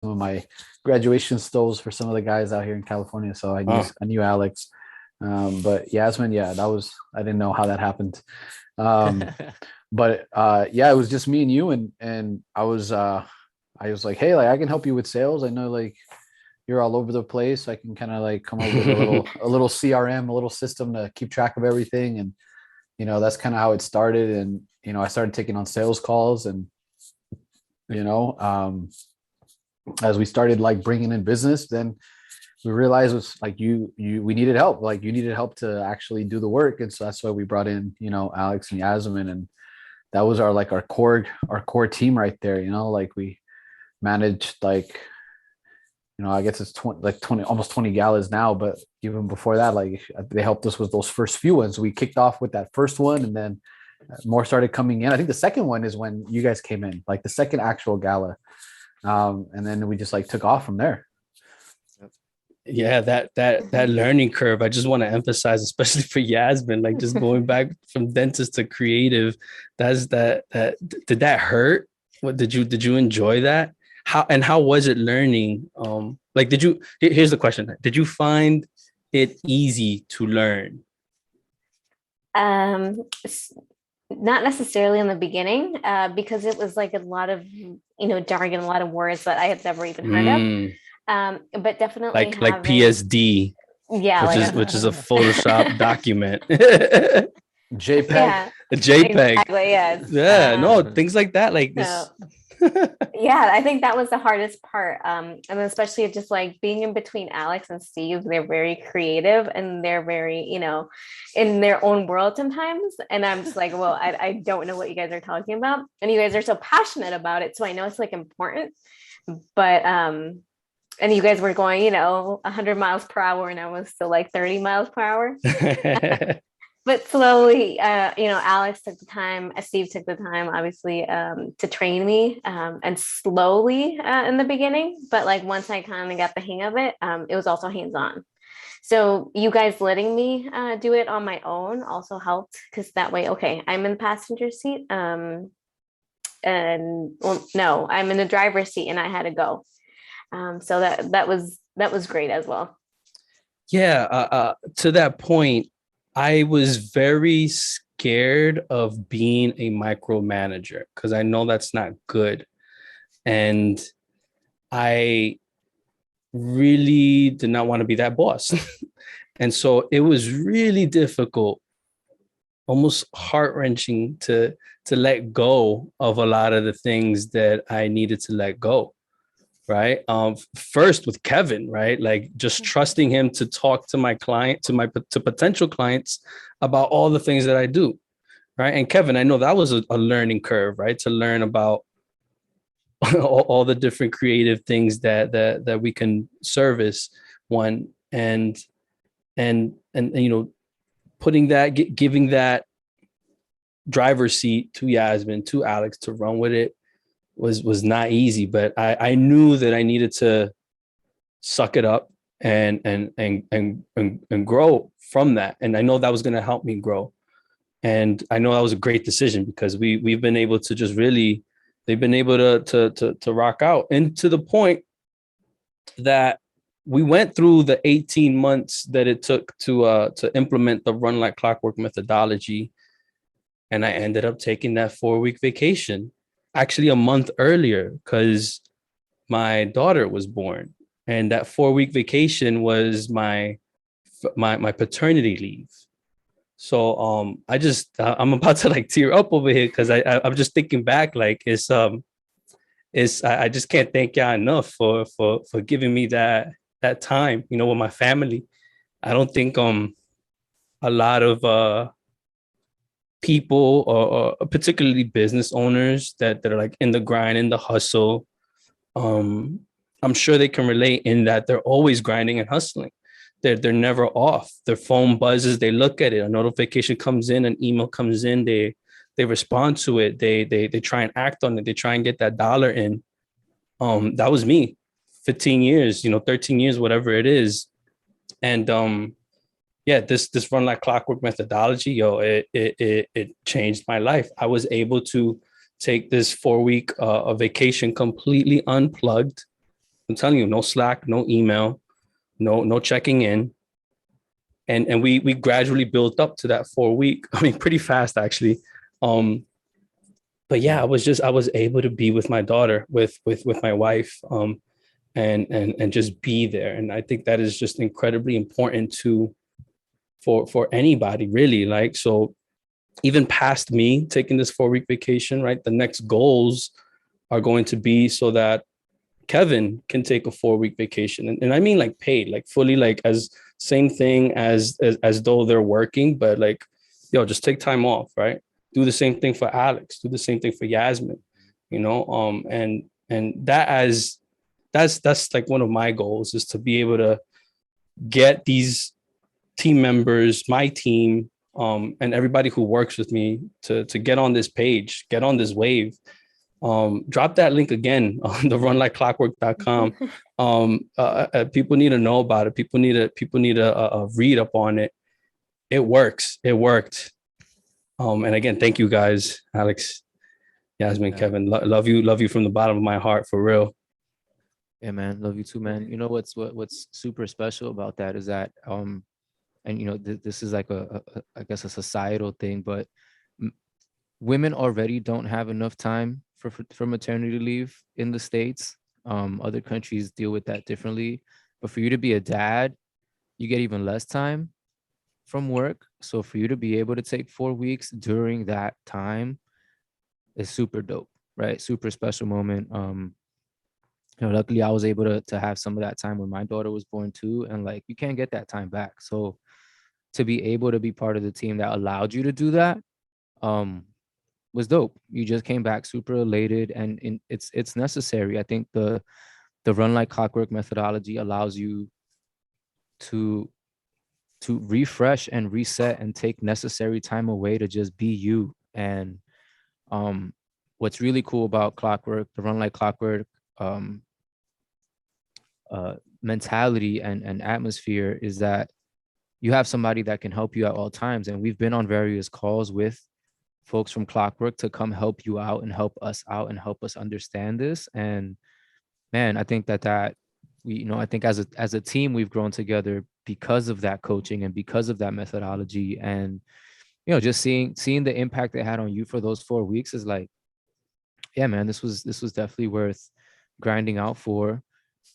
some of my graduation stills for some of the guys out here in California. So Oh. I knew Alex. But Yasmin, yeah, that was, I didn't know how that happened. Um, but yeah, it was just me and you, and I was like, hey, like I can help you with sales. I know like you're all over the place. I can kind of like come up with a little CRM, a little system to keep track of everything. And that's kind of how it started. And I started taking on sales calls, and you know, as we started like bringing in business, then we realized it was like we needed help. Like you needed help to actually do the work, and so that's why we brought in Alex and Yasmin, and that was our core team right there. Like we managed like I guess it's 20 almost 20 galas now, but even before that, like they helped us with those first few ones. We kicked off with that first one, and then more started coming in. I think the second one is when you guys came in, like the second actual gala, and then we just like took off from there. Yeah, that learning curve. I just want to emphasize, especially for Yasmin, like just going back from dentist to creative. That did that hurt? What did you enjoy that? How was it learning? Like here's the question. Did you find it easy to learn? Um, Not necessarily in the beginning, because it was like a lot of, jargon, a lot of words that I had never even heard of. Mm, But definitely like having, PSD, yeah, which like is a Photoshop document. JPEG. yeah, A JPEG. exactly, yes. Yeah, no, things like that. Like So this. yeah, I think that was the hardest part. And especially just like being in between Alex and Steve, they're very creative and they're very, in their own world sometimes. And I'm just like, well, I don't know what you guys are talking about. And you guys are so passionate about it. So I know it's like important. But and you guys were going, 100 miles per hour, and I was still like 30 miles per hour. But slowly, Alex took the time, Steve took the time, obviously, to train me, and slowly, in the beginning. But like once I kind of got the hang of it, it was also hands-on. So you guys letting me do it on my own also helped, because that way, okay, I'm in the passenger seat, and well, no, I'm in the driver's seat, and I had to go. So that was great as well. Yeah, to that point, I was very scared of being a micromanager because I know that's not good. And I really did not want to be that boss. And so it was really difficult, almost heart-wrenching to let go of a lot of the things that I needed to let go. Right. First with Kevin, right? Like just trusting him to talk to my client, to potential clients about all the things that I do. Right. And Kevin, I know that was a learning curve, right? To learn about all the different creative things that we can service one, and putting that, giving that driver's seat to Yasmin, to Alex, to run with it was not easy, but I knew that I needed to suck it up and grow from that. And I know that was going to help me grow. And I know that was a great decision because we've been able to just really, they've been able to rock out, and to the point that we went through the 18 months that it took to implement the run like clockwork methodology. And I ended up taking that 4-week vacation, actually a month earlier, because my daughter was born, and that 4-week vacation was my paternity leave. So I'm about to like tear up over here because I'm just thinking back, like I just can't thank y'all enough for giving me that time, with my family. I don't think a lot of people, or particularly business owners that are like in the grind, in the hustle, um I'm sure they can relate in that they're always grinding and hustling. They're never off. Their phone buzzes, they look at it, a notification comes in, an email comes in, they respond to it, they try and act on it, they try and get that dollar in. That was me, 15 years, 13 years, whatever it is. And yeah, this run like clockwork methodology, it changed my life. I was able to take this 4-week vacation completely unplugged, I'm telling you, no Slack, no email, no checking in. And we gradually built up to that 4 week. I mean, pretty fast actually. But yeah, I was able to be with my daughter, with my wife, and just be there. And I think that is just incredibly important for anybody really. Like, so even past me taking this 4 week vacation, right? The next goals are going to be so that Kevin can take a 4 week vacation. And I mean like paid, like fully, like as same thing as though they're working, but like, yo, just take time off, right? Do the same thing for Alex, do the same thing for Yasmin, you know? And that's like one of my goals, is to be able to get these team members, my team, and everybody who works with me to get on this page, get on this wave. Drop that link again on the runlikeclockwork.com. People need to know about it. People need to read up on it. It works. It worked. And again, thank you guys, Alex, Yasmin, Kevin. Love you from the bottom of my heart, for real. Yeah, man. Love you too, man. You know what's super special about that is that and you know, this is like I guess a societal thing, but women already don't have enough time for maternity leave in the States. Other countries deal with that differently, but for you to be a dad, you get even less time from work. So for you to be able to take 4 weeks during that time is super dope, right? Super special moment. You know, luckily I was able to have some of that time when my daughter was born too, and like, you can't get that time back. So to be able to be part of the team that allowed you to do that was dope. You just came back super elated, and it's necessary. I think the Run Like Clockwork methodology allows you to refresh and reset and take necessary time away to just be you. And what's really cool about Clockwork, the Run Like Clockwork mentality and atmosphere, is that you have somebody that can help you at all times. And we've been on various calls with folks from Clockwork to come help you out and help us out and help us understand this. And man, I think that we, you know, I think as a team, we've grown together because of that coaching and because of that methodology. And, you know, just seeing the impact it had on you for those 4 weeks is like, yeah, man, this was definitely worth grinding out for.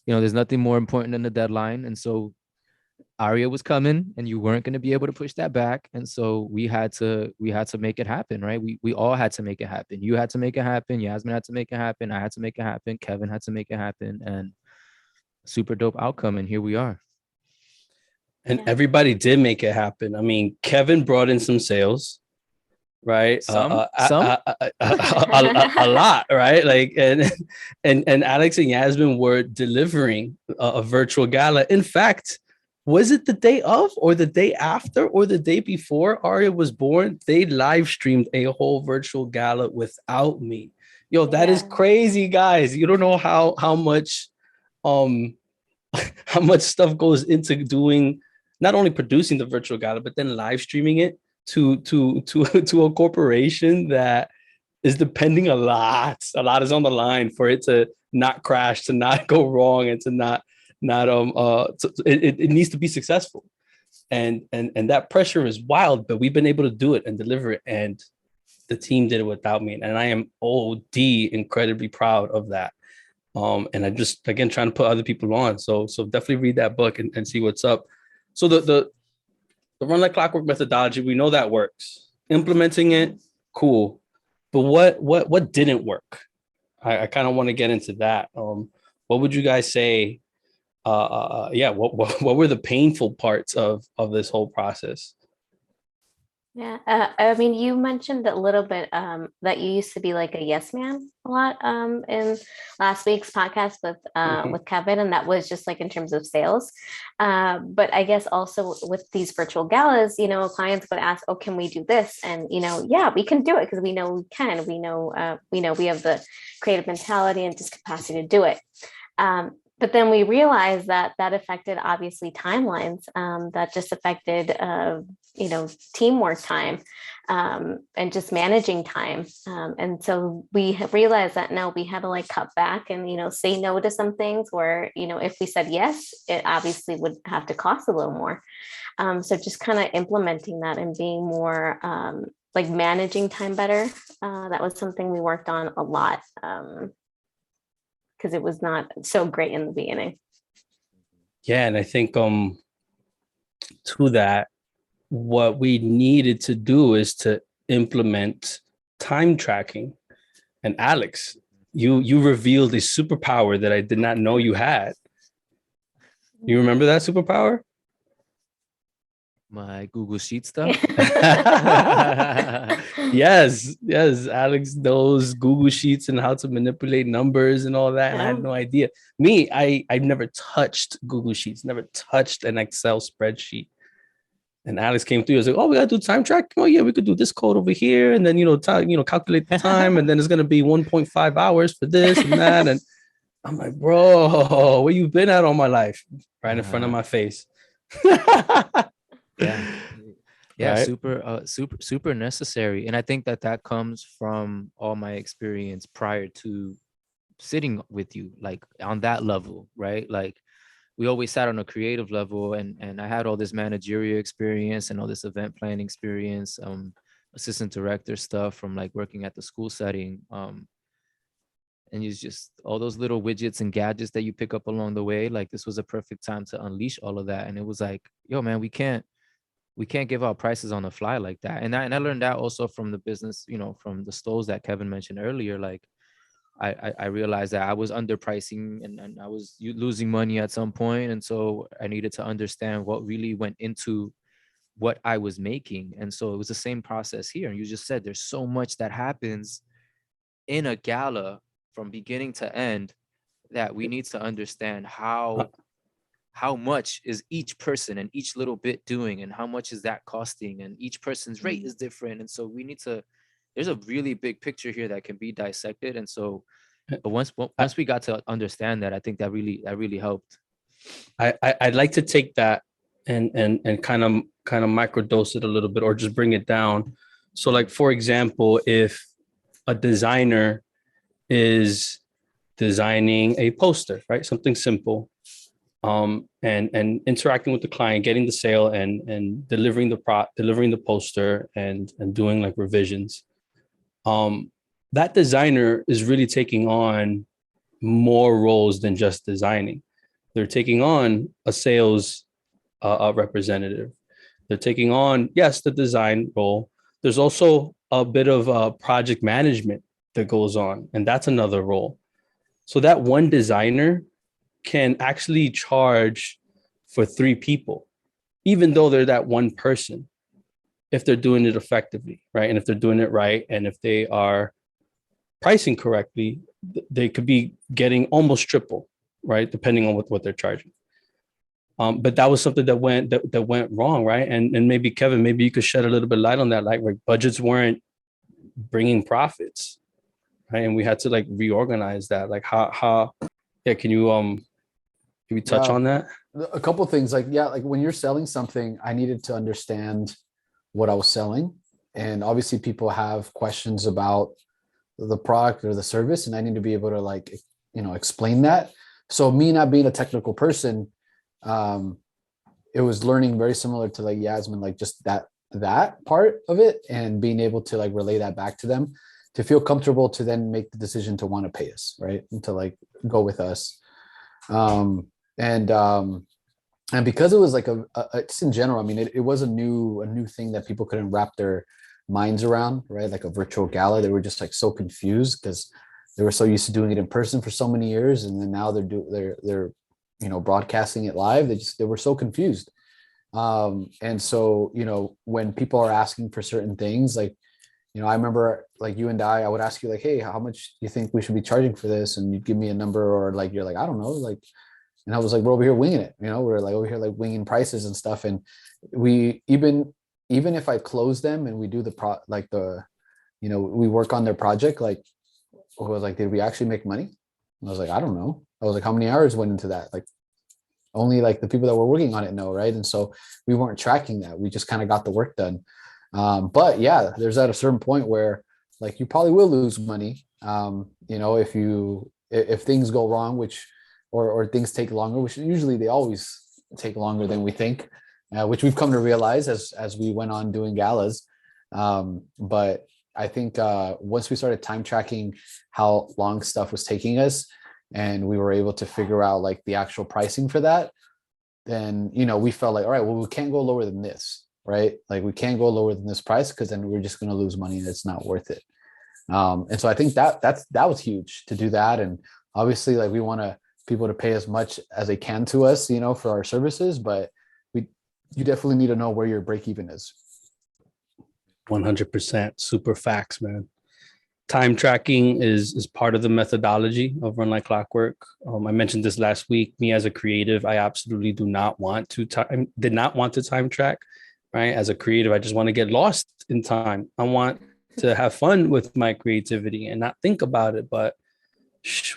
You know, there's nothing more important than the deadline. And so Aria was coming and you weren't going to be able to push that back. And so we had to make it happen, right? We all had to make it happen. You had to make it happen. Yasmin had to make it happen. I had to make it happen. Kevin had to make it happen, and super dope outcome. And here we are. And everybody did make it happen. I mean, Kevin brought in some sales, right? Some? A lot, right? Like, and Alex and Yasmin were delivering a virtual gala. In fact, was it the day of or the day after or the day before Aria was born? They live streamed a whole virtual gala without me. Yo, that is crazy, guys. You don't know how much how much stuff goes into doing, not only producing the virtual gala, but then live streaming it to a corporation that is depending a lot is on the line for it to not crash, to not go wrong, and to not it needs to be successful. And that pressure is wild, but we've been able to do it and deliver it, and the team did it without me, and I am OD incredibly proud of that. And I'm just, again, trying to put other people on, so definitely read that book and see what's up. So the Run Like Clockwork methodology, we know that works. Implementing it, cool, but what didn't work? I kind of want to get into that. What would you guys say? What were the painful parts of this whole process? Yeah, I mean, you mentioned a little bit that you used to be like a yes man a lot in last week's podcast with Kevin, and that was just like in terms of sales. But I guess also with these virtual galas, you know, clients would ask, "Oh, can we do this?" And you know, yeah, we can do it because we know we can. We know we have the creative mentality and just capacity to do it. but then we realized that that affected obviously timelines, that just affected, teamwork time, and just managing time. And so we have realized that now we had to like cut back and, say no to some things where, if we said yes, it obviously would have to cost a little more. So just kind of implementing that and being more, like managing time better. That was something we worked on a lot. Because it was not so great in the beginning. Yeah, and I think to that, what we needed to do is to implement time tracking. And Alex, you revealed a superpower that I did not know you had. You remember that superpower? My Google Sheet stuff. Yes, Alex knows Google Sheets and how to manipulate numbers and all that. And I had no idea. Me, I've never touched Google Sheets, never touched an Excel spreadsheet. And Alex came through. I was like, "Oh, we gotta do time tracking. Oh, yeah, we could do this code over here, and then calculate the time, and then it's gonna be 1.5 hours for this and that." And I'm like, "Bro, where you been at all my life?" Right in front of my face. Yeah, right? super necessary. And I think that comes from all my experience prior to sitting with you, like on that level, right? Like we always sat on a creative level, and I had all this managerial experience and all this event planning experience, assistant director stuff from like working at the school setting, and it's just all those little widgets and gadgets that you pick up along the way. Like this was a perfect time to unleash all of that. And it was like, yo, man, we can't give out prices on the fly like that. And I learned that also from the business, from the stores that Kevin mentioned earlier. Like I realized that I was underpricing and I was losing money at some point. And so I needed to understand what really went into what I was making. And so it was the same process here. And you just said there's so much that happens in a gala from beginning to end that we need to understand how much is each person and each little bit doing, and how much is that costing, and each person's rate is different. And so we need to, there's a really big picture here that can be dissected. And so, but once we got to understand that, I think that really helped. I'd like to take that and kind of microdose it a little bit, or just bring it down. So like, for example, if a designer is designing a poster, right? Something simple, and interacting with the client, getting the sale, and delivering the poster, and doing like revisions. That designer is really taking on more roles than just designing. They're taking on a sales representative. They're taking on, yes, the design role. There's also a bit of project management that goes on, and that's another role. So that one designer can actually charge for 3 people, even though they're that one person, if they're doing it effectively, right? And if they're doing it right, and if they are pricing correctly, they could be getting almost triple, right? Depending on what they're charging. But that was something that went wrong, right? And maybe Kevin, maybe you could shed a little bit of light on that. Like budgets weren't bringing profits, right? And we had to like reorganize that. Like how can you touch on that? A couple of things, like when you're selling something, I needed to understand what I was selling. And obviously people have questions about the product or the service, and I need to be able to like, explain that. So me not being a technical person, it was learning very similar to like Yasmin, like just that part of it, and being able to like relay that back to them to feel comfortable to then make the decision to want to pay us, right? And to like go with us. And because it was like just in general, I mean, it was a new thing that people couldn't wrap their minds around, right? Like a virtual gala. They were just like so confused because they were so used to doing it in person for so many years. And then now they're broadcasting it live. They were so confused. And so, when people are asking for certain things, like, I remember like you and I would ask you like, hey, how much do you think we should be charging for this? And you'd give me a number, or like, you're like, I don't know. Like, and I was like, we're over here winging it. We're like over here, like winging prices and stuff. And we, even if I close them and we do we work on their project, like, I was like, did we actually make money? And I was like, I don't know. I was like, how many hours went into that? Like only like the people that were working on it know, right? And so we weren't tracking that. We just kind of got the work done. But yeah, there's at a certain point where like you probably will lose money. You know, if things go wrong, which or things take longer, which usually they always take longer than we think, which we've come to realize as we went on doing galas. But I think once we started time tracking how long stuff was taking us, and we were able to figure out like the actual pricing for that, then you know we felt like, all right, well, we can't go lower than this, right? Like we can't go lower than this price because then we're just going to lose money and it's not worth it. And so I think that was huge to do that. And obviously, like we want people to pay as much as they can to us, you know, for our services, but you definitely need to know where your break even is. 100% super facts, man. Time tracking is part of the methodology of Run Like Clockwork. I mentioned this last week. Me as a creative, I absolutely did not want to time track, right? As a creative, I just want to get lost in time. I want to have fun with my creativity and not think about it. But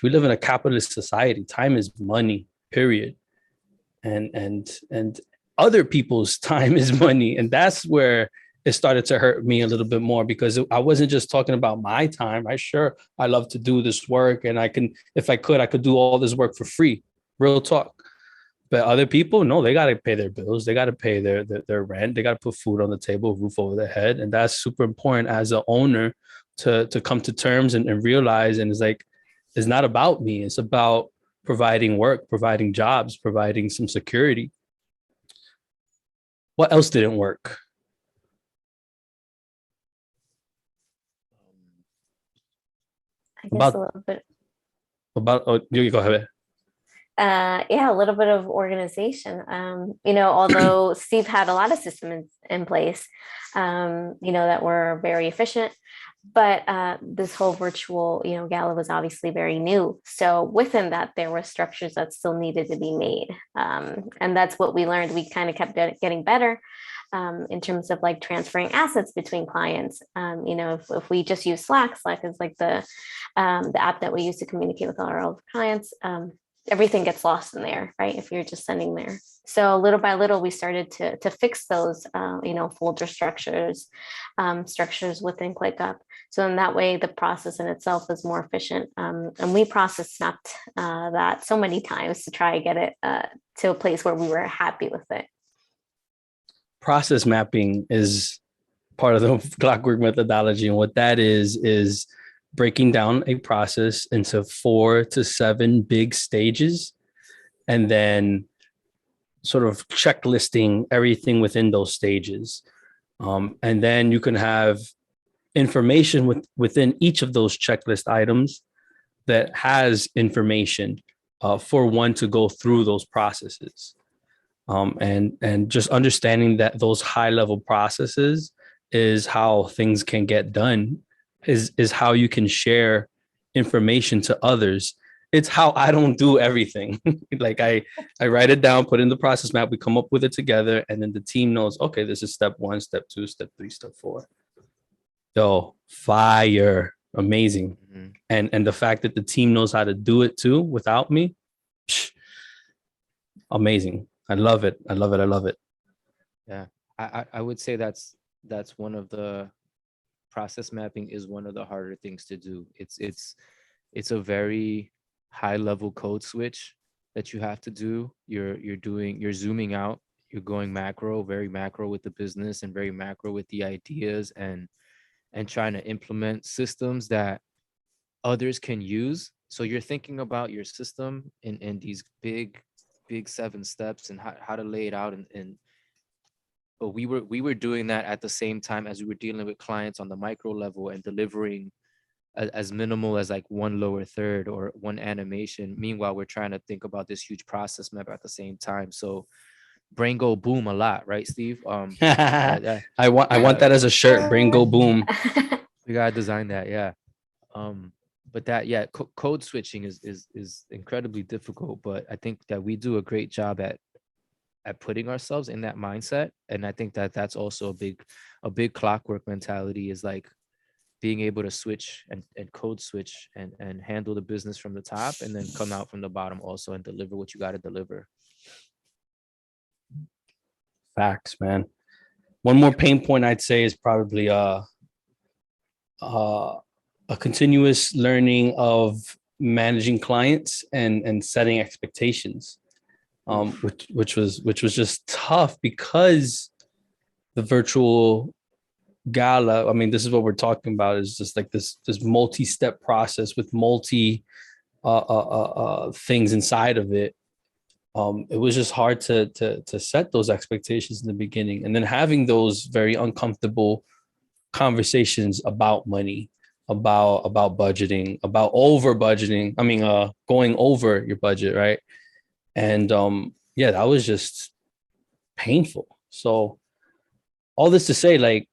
we live in a capitalist society. Time is money, period. And other people's time is money. And that's where it started to hurt me a little bit more, because I wasn't just talking about my time. I love to do this work, and I could do all this work for free, real talk. But other people, no, they got to pay their bills. They got to pay their rent. They got to put food on the table, roof over their head. And that's super important as an owner to come to terms and realize. And it's not about me. It's about providing work, providing jobs, providing some security. What else didn't work? I guess a little bit. You go ahead. Yeah, a little bit of organization. You know, although Steve had a lot of systems in place, you know, that were very efficient, but this whole virtual, you know, gala was obviously very new. So within that, there were structures that still needed to be made. And that's what we learned. We kind of kept getting better. In terms of like transferring assets between clients. You know, if we just use Slack is like the app that we use to communicate with all our clients. Everything gets lost in there, right? If you're just sending there. So little by little, we started to fix those, you know, folder structures within ClickUp. So in that way, the process in itself is more efficient. And we process mapped that so many times to try to get it to a place where we were happy with it. Process mapping is part of the Clockwork methodology. And what that is breaking down a process into 4 to 7 big stages, and then sort of checklisting everything within those stages. And then you can have information within each of those checklist items that has information for one to go through those processes. And just understanding that those high level processes is how things can get done, is how you can share information to others. It's how I don't do everything. Like I write it down, put in the process map, we come up with it together, and then the team knows, okay, this is step 1, step 2, step 3, step 4. So fire, amazing. Mm-hmm. And the fact that the team knows how to do it too without me, amazing. I love it. I love it. I love it. Yeah, I would say that's one of the process mapping is one of the harder things to do. It's a very high level code switch that you have to do. You're zooming out. You're going macro, very macro with the business and very macro with the ideas, and trying to implement systems that others can use. So you're thinking about your system in these big 7 steps and how to lay it out, but we were doing that at the same time as we were dealing with clients on the micro level and delivering as minimal as like 1 lower third or 1 animation. Meanwhile, we're trying to think about this huge process map at the same time. So brain go boom a lot, right, Steve? I want that as a shirt. Brain go boom. We gotta design that, yeah. But that, yeah, code switching is incredibly difficult, but I think that we do a great job at putting ourselves in that mindset. And I think that that's also a big Clockwork mentality, is like being able to switch and code switch and handle the business from the top and then come out from the bottom also and deliver what you got to deliver. Facts, man. One more pain point I'd say is probably a continuous learning of managing clients and setting expectations, which was just tough because the virtual gala, I mean, this is what we're talking about, is just like this multi-step process with multi things inside of it. It was just hard to set those expectations in the beginning, and then having those very uncomfortable conversations about money, about budgeting, about over budgeting. I mean, going over your budget, right? And yeah, that was just painful. So all this to say, like,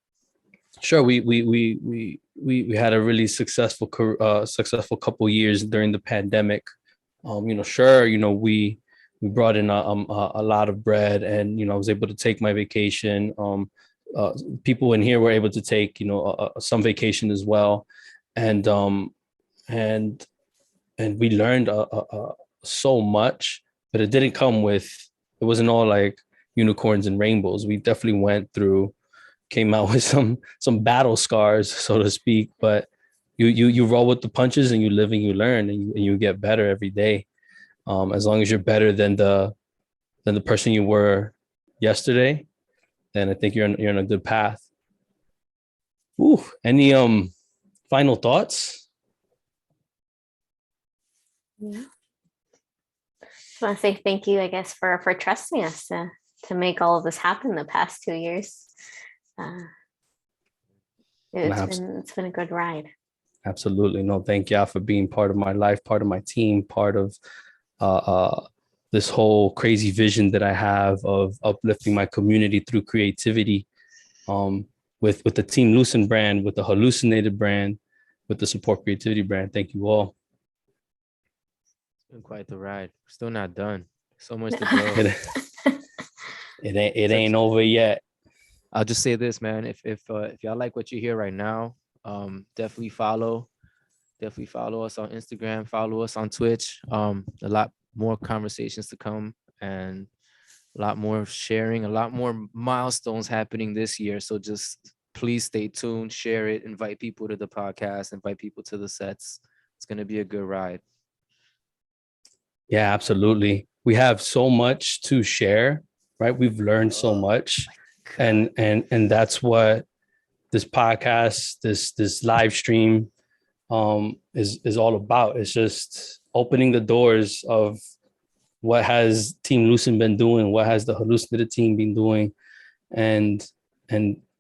sure, we had a really successful couple years during the pandemic. Sure, we brought in a lot of bread, and I was able to take my vacation. People in here were able to take some vacation as well, and we learned so much, but it didn't come with. It wasn't all like unicorns and rainbows. We definitely came out with some battle scars, so to speak. But you roll with the punches, and you live and you learn, and you get better every day. As long as you're better than the person you were yesterday, then I think you're in a good path. Ooh, any final thoughts? Yeah. Just want to say thank you, I guess, for trusting us to make all of this happen the past 2 years. It's been a good ride. Absolutely. No, thank y'all for being part of my life, part of my team, part of this whole crazy vision that I have of uplifting my community through creativity, with the Team Lucin brand, with the Hallucinated brand, with the Support Creativity brand. Thank you all. It's been quite the ride. Still not done. So much to go. It ain't over yet. I'll just say this, man. If y'all like what you hear right now, definitely follow us on Instagram, follow us on Twitch. A lot more conversations to come, and a lot more sharing, a lot more milestones happening this year. So just please stay tuned, share it, invite people to the podcast, invite people to the sets. It's going to be a good ride. Yeah, absolutely. We have so much to share, right? We've learned so much. And that's what this podcast, this live stream is all about. It's just opening the doors of what has Team Lucin been doing, what has the Hallucinated team been doing, and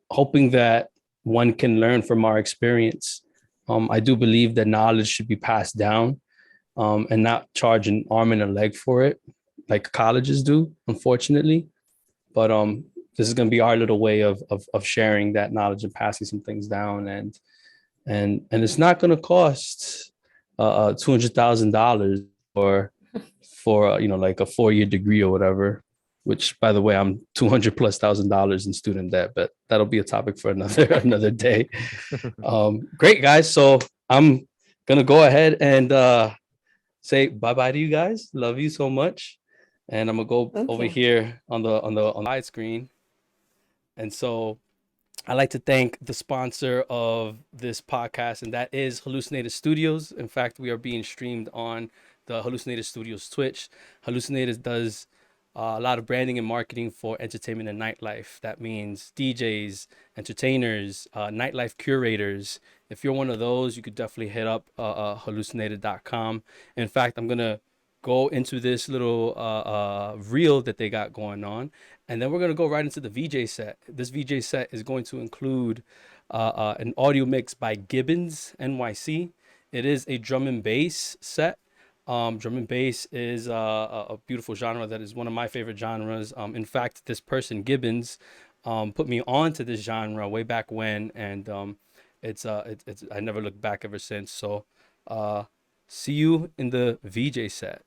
hoping that one can learn from our experience. I do believe that knowledge should be passed down, and not charge an arm and a leg for it, like colleges do, unfortunately. But this is going to be our little way of sharing that knowledge and passing some things down, and it's not going to cost $200,000 for like a 4-year degree or whatever. Which, by the way, I'm $200,000+ in student debt, but that'll be a topic for another day. Great, guys. So I'm gonna go ahead and say bye-bye to you guys. Love you so much, and I'm gonna go over here on the wide screen. And so I'd like to thank the sponsor of this podcast, and that is Hallucinated Studios. In fact, we are being streamed on the Hallucinated Studios Twitch. Hallucinated does a lot of branding and marketing for entertainment and nightlife. That means DJs, entertainers, nightlife curators. If you're one of those, you could definitely hit up hallucinated.com. In fact, I'm going to go into this little reel that they got going on, and then we're going to go right into the VJ set. This VJ set is going to include an audio mix by Gibbons NYC. It is a drum and bass set. Drum and bass is a beautiful genre that is one of my favorite genres. In fact, this person, Gibbons, put me onto this genre way back when, and it's I never looked back ever since. So see you in the VJ set.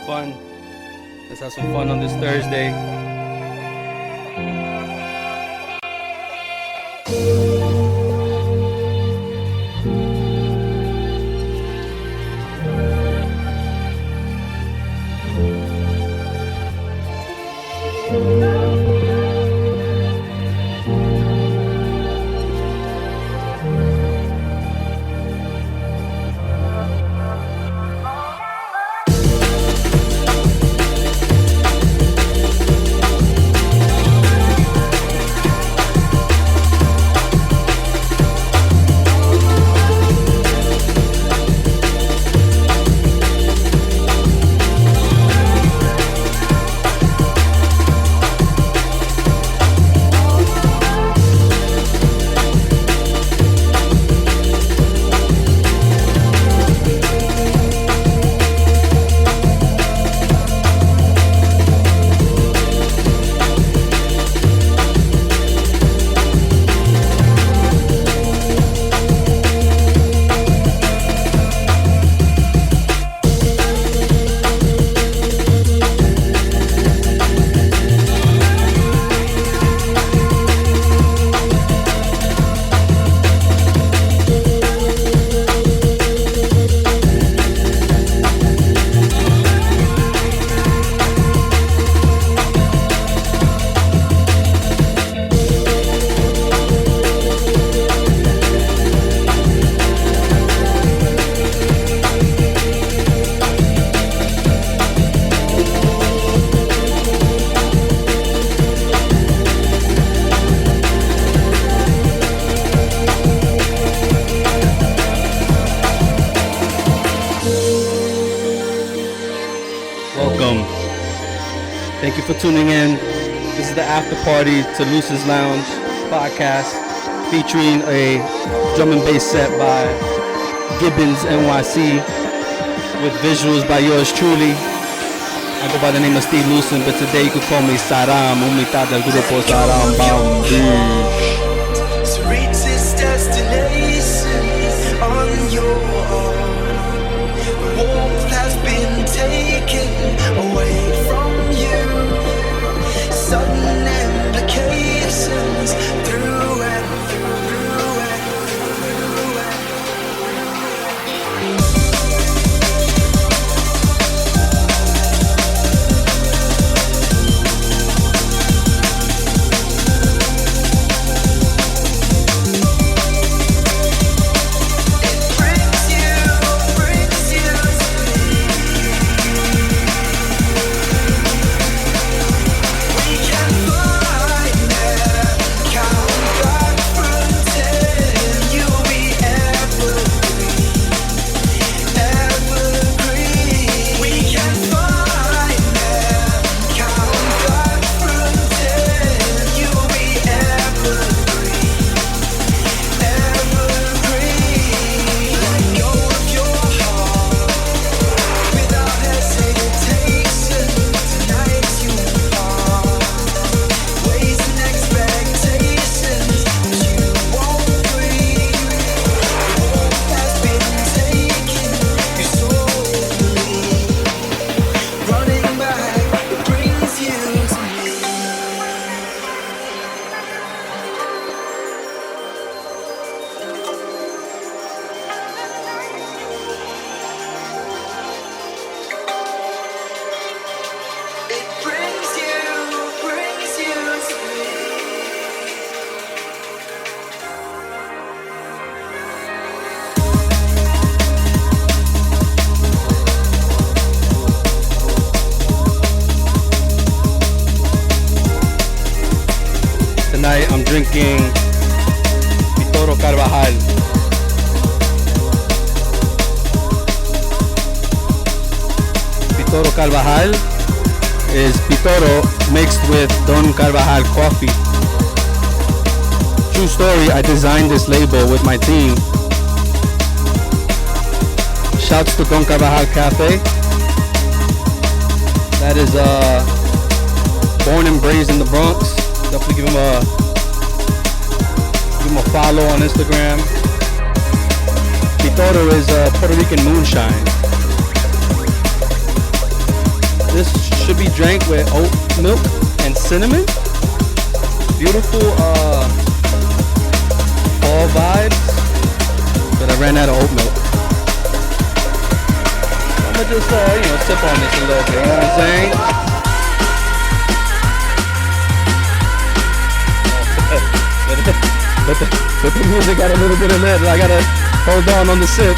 fun. Let's have some fun on this Thursday. Welcome. Thank you for tuning in. This is the after party to Lucin's Lounge podcast featuring a drum and bass set by Gibbons NYC with visuals by yours truly. I go by the name of Steve Lucin, but today you could call me Saram, un mitad del grupo Saram Bound. To reach this destination on your own. Warmth has been taken away from you. Sudden implications through and through and through and Tonight I'm drinking Pitoro Carvajal. Pitoro Carvajal is Pitoro mixed with Don Carvajal coffee. True story, I designed this label with my team. Shouts to Don Carvajal Cafe. That is born and raised in the Bronx. Definitely give him a follow on Instagram. Pitoro is Puerto Rican moonshine. This should be drank with oat milk and cinnamon. Beautiful fall vibes, but I ran out of oat milk. I'm gonna just sip on this a little bit, you know what I'm saying? But the music got a little bit of that, I gotta hold on the sip.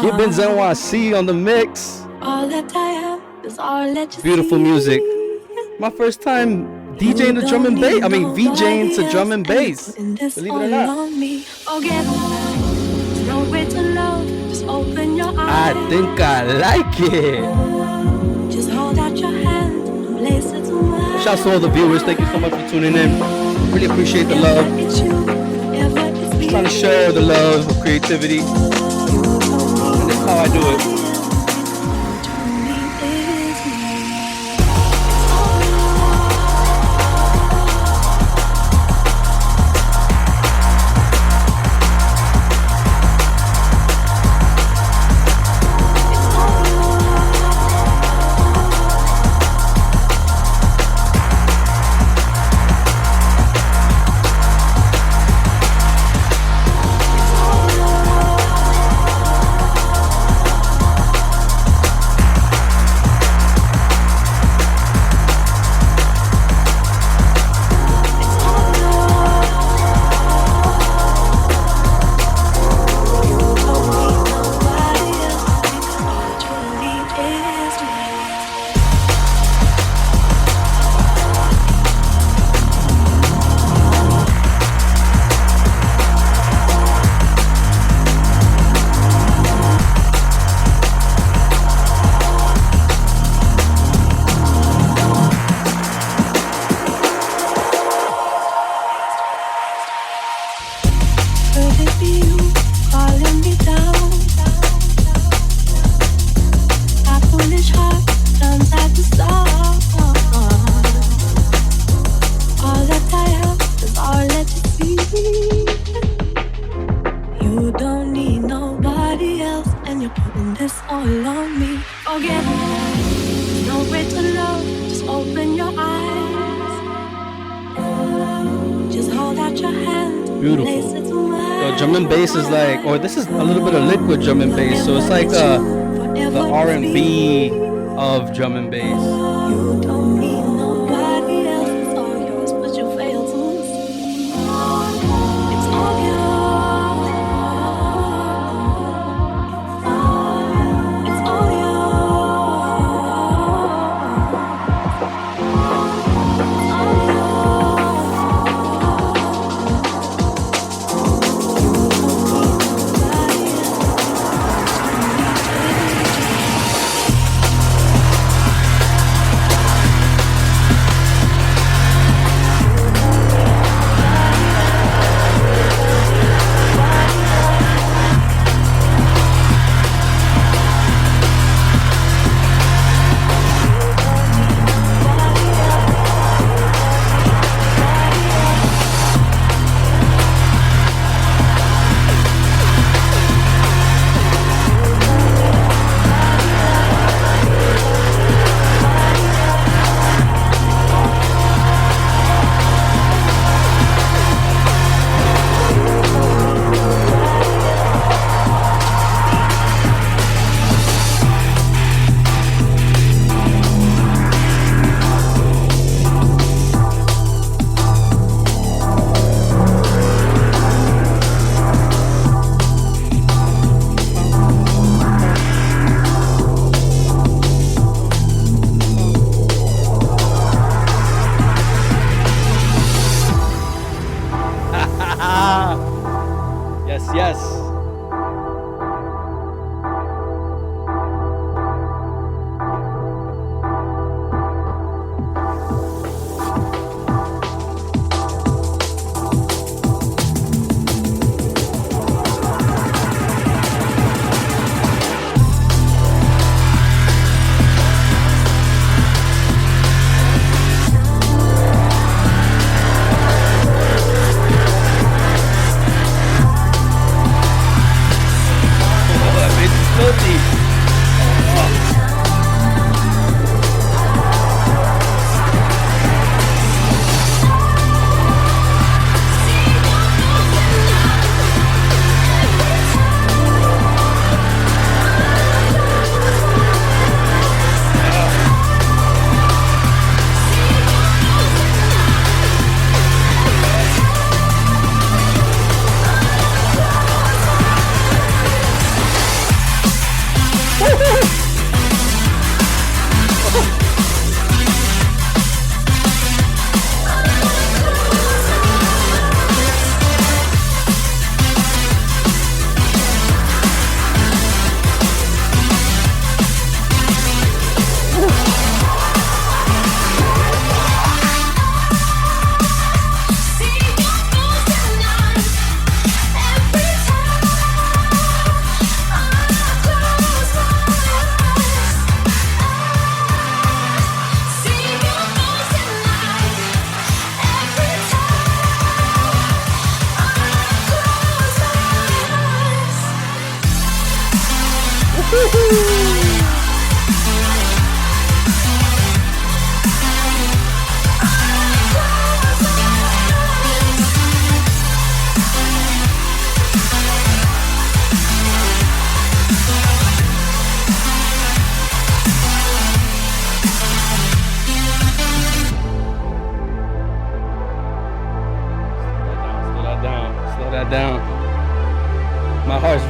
Gibbons NYC on the mix. Beautiful music. My first time DJing the drum and bass. I mean, VJing to drum and bass. Believe it or not. I think I like it. Shouts to all the viewers. Thank you so much for tuning in. Really appreciate the love. Just trying to share the love of creativity. And that's how I do it. Is like, or this is a little bit of liquid drum and bass, so it's like the R&B of drum and bass.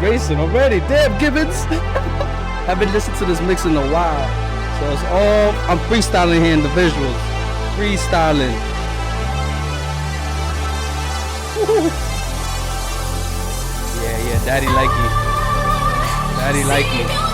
racing already. Damn, Gibbons. Haven't listened to this mix in a while. So it's all, I'm freestyling here in the visuals. Freestyling. Yeah, daddy like you. Daddy like you.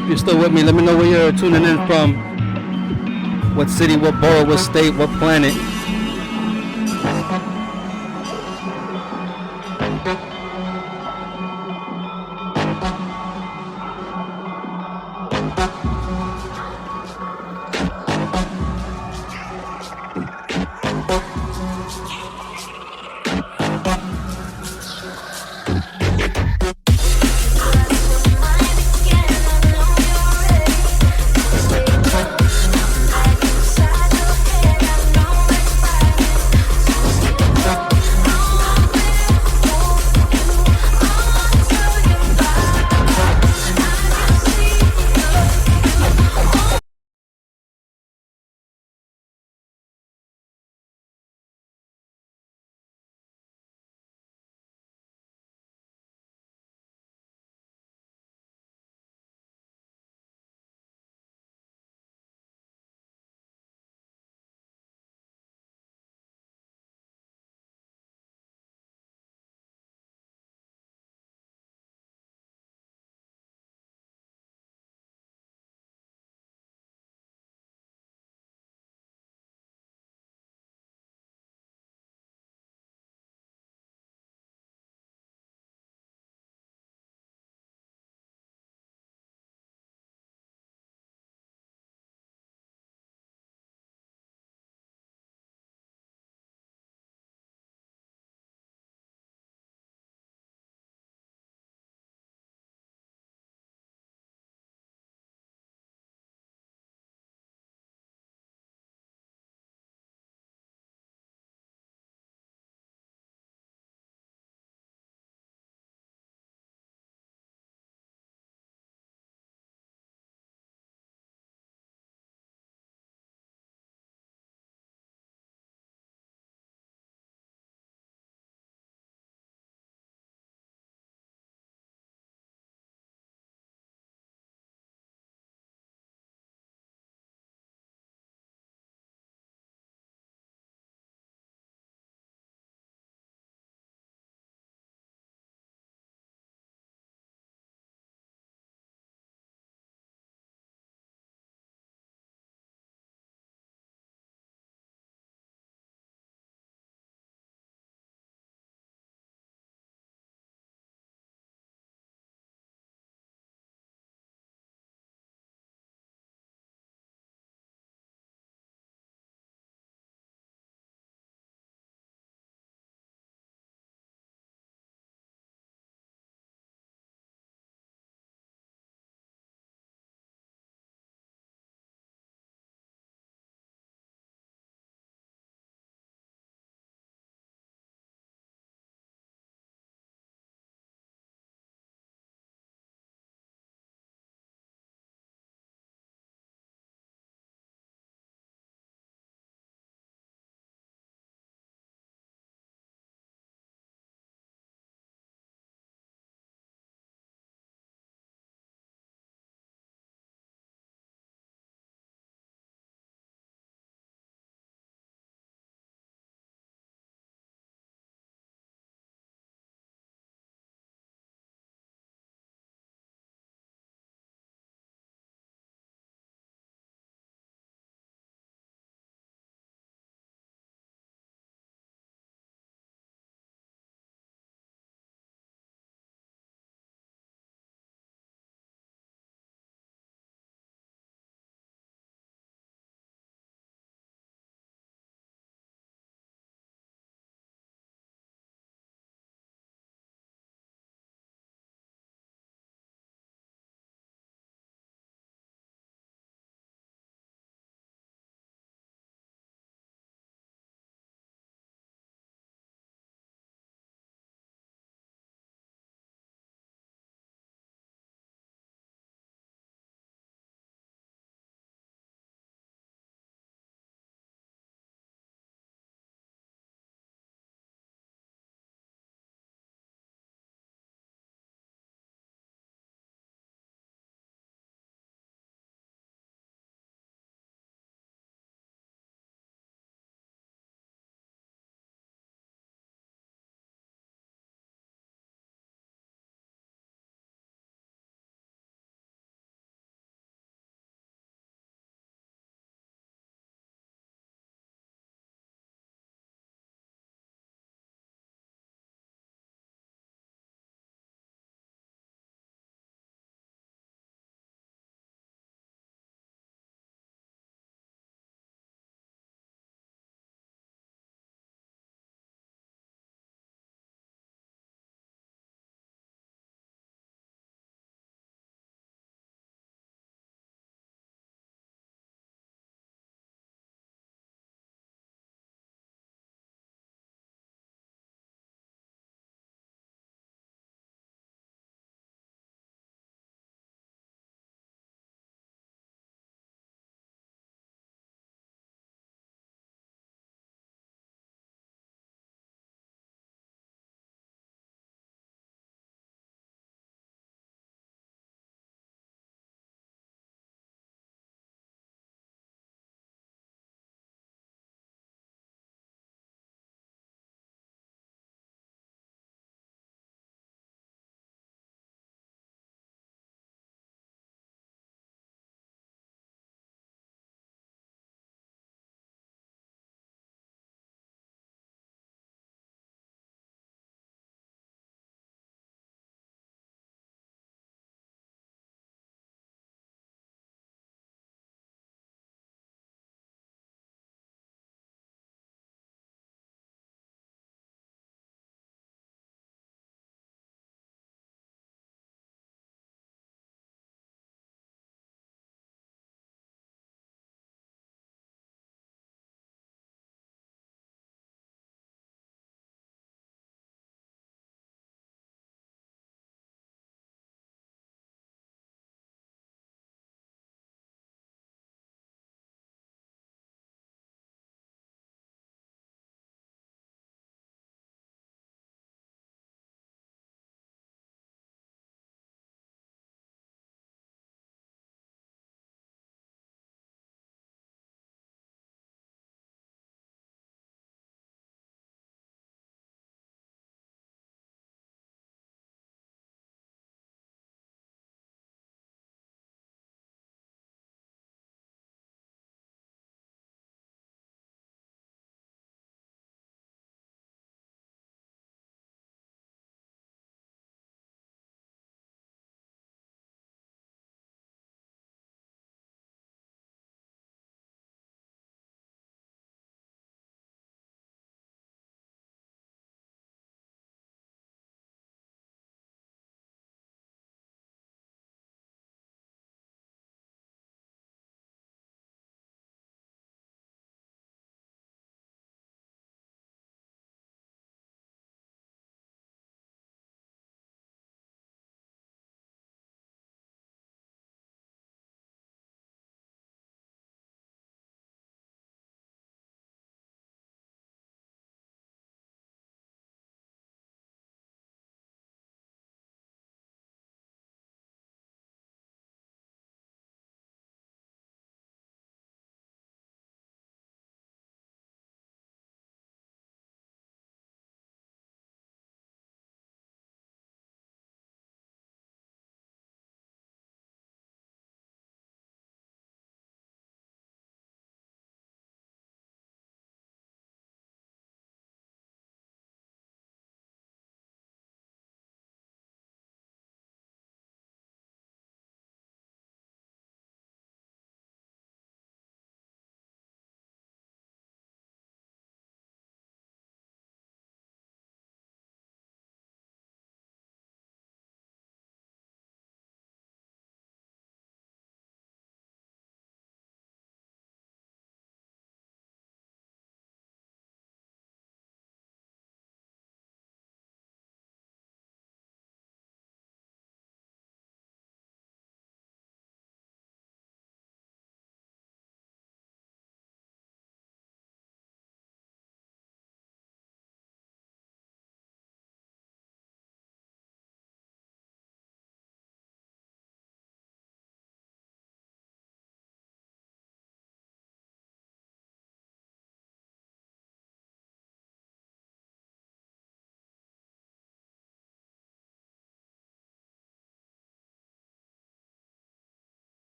If you're still with me, let me know where you're tuning in from. What city, what borough, what state, what planet.